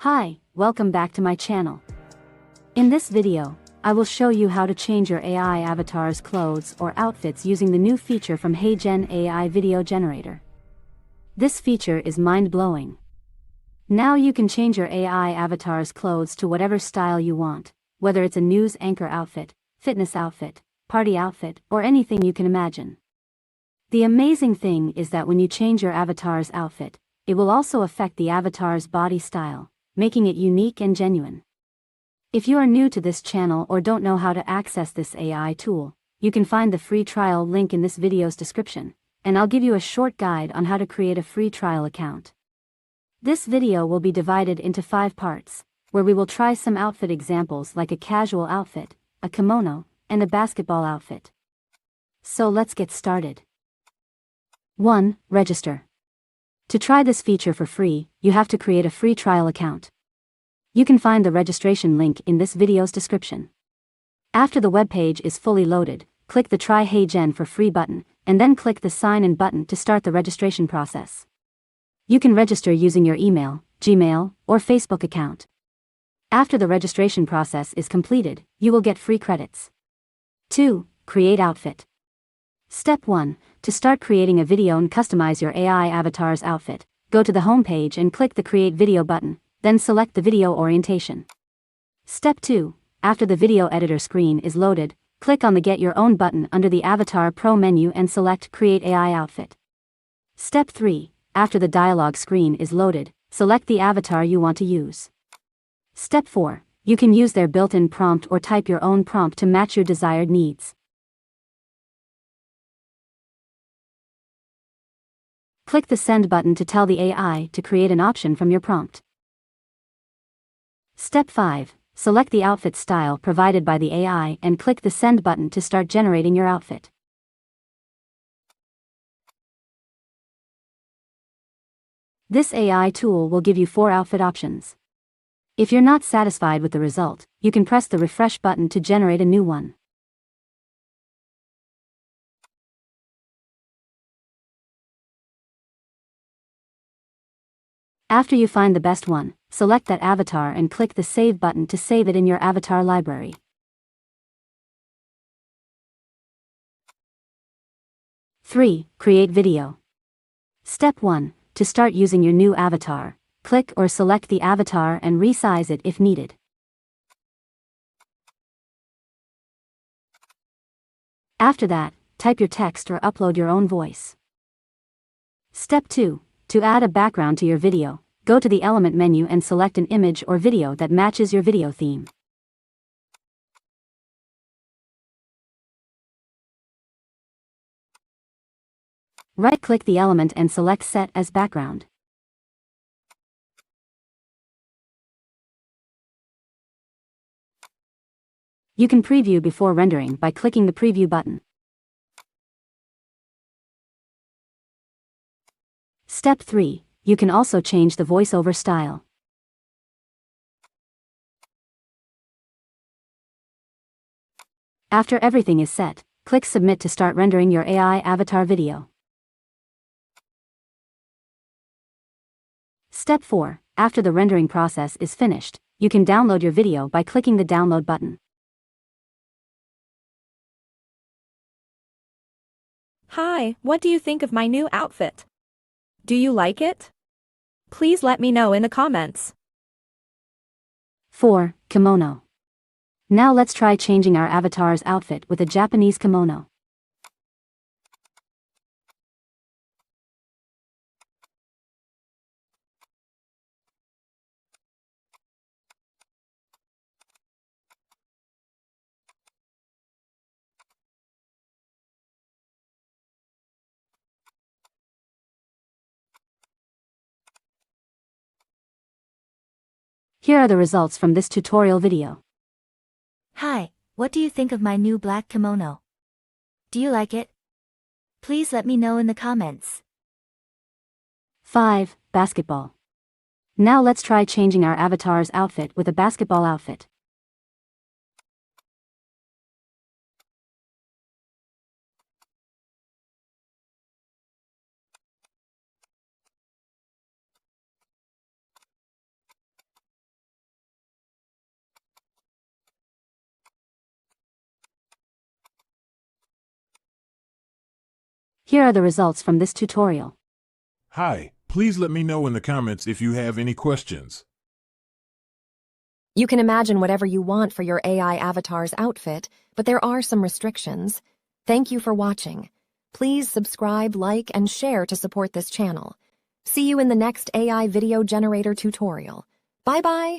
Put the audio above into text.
Hi, welcome back to my channel. In this video, I will show you how to change your AI avatar's clothes or outfits using the new feature from Heygen AI video generator. This feature is mind-blowing. Now you can change your AI avatar's clothes to whatever style you want, whether it's a news anchor outfit, fitness outfit, party outfit, or anything you can imagine. The amazing thing is that when you change your avatar's outfit, it will also affect the avatar's body style, making it unique and genuine. If you are new to this channel or don't know how to access this AI tool, you can find the free trial link in this video's description, and I'll give you a short guide on how to create a free trial account. This video will be divided into 5 parts, where we will try some outfit examples like a casual outfit, a kimono, and a basketball outfit. So let's get started. 1. Register. To try this feature for free, you have to create a free trial account. You can find the registration link in this video's description. After the web page is fully loaded, click the Try Heygen for free button, and then click the Sign In button to start the registration process. You can register using your email, Gmail, or Facebook account. After the registration process is completed, you will get free credits. 2. Create outfit. Step 1. To start creating a video and customize your AI avatar's outfit, go to the home page and click the Create Video button, then select the video orientation. Step 2. After the video editor screen is loaded, click on the Get Your Own button under the Avatar Pro menu and select Create AI Outfit. Step 3. After the dialog screen is loaded, select the avatar you want to use. Step 4. You can use their built-in prompt or type your own prompt to match your desired needs. Click the Send button to tell the AI to create an option from your prompt. Step 5. Select the outfit style provided by the AI and click the Send button to start generating your outfit. This AI tool will give you 4 outfit options. If you're not satisfied with the result, you can press the Refresh button to generate a new one. After you find the best one, select that avatar and click the Save button to save it in your avatar library. Three. Create video. Step 1. To start using your new avatar, click or select the avatar and resize it if needed. After that, type your text or upload your own voice. Step 2. To add a background to your video, go to the Element menu and select an image or video that matches your video theme. Right-click the element and select Set as Background. You can preview before rendering by clicking the Preview button. Step 3. You can also change the voiceover style. After everything is set, click Submit to start rendering your AI avatar video. Step 4. After the rendering process is finished, you can download your video by clicking the Download button. Hi, what do you think of my new outfit? Do you like it? Please let me know in the comments. 4. Kimono. Now let's try changing our avatar's outfit with a Japanese kimono. Here are the results from this tutorial video. Hi, what do you think of my new black kimono? Do you like it? Please let me know in the comments. 5. Basketball. Now let's try changing our avatar's outfit with a basketball outfit. Here are the results from this tutorial. Hi, please let me know in the comments if you have any questions. You can imagine whatever you want for your AI avatar's outfit, but there are some restrictions. Thank you for watching. Please subscribe, like, and share to support this channel. See you in the next AI video generator tutorial. Bye-bye!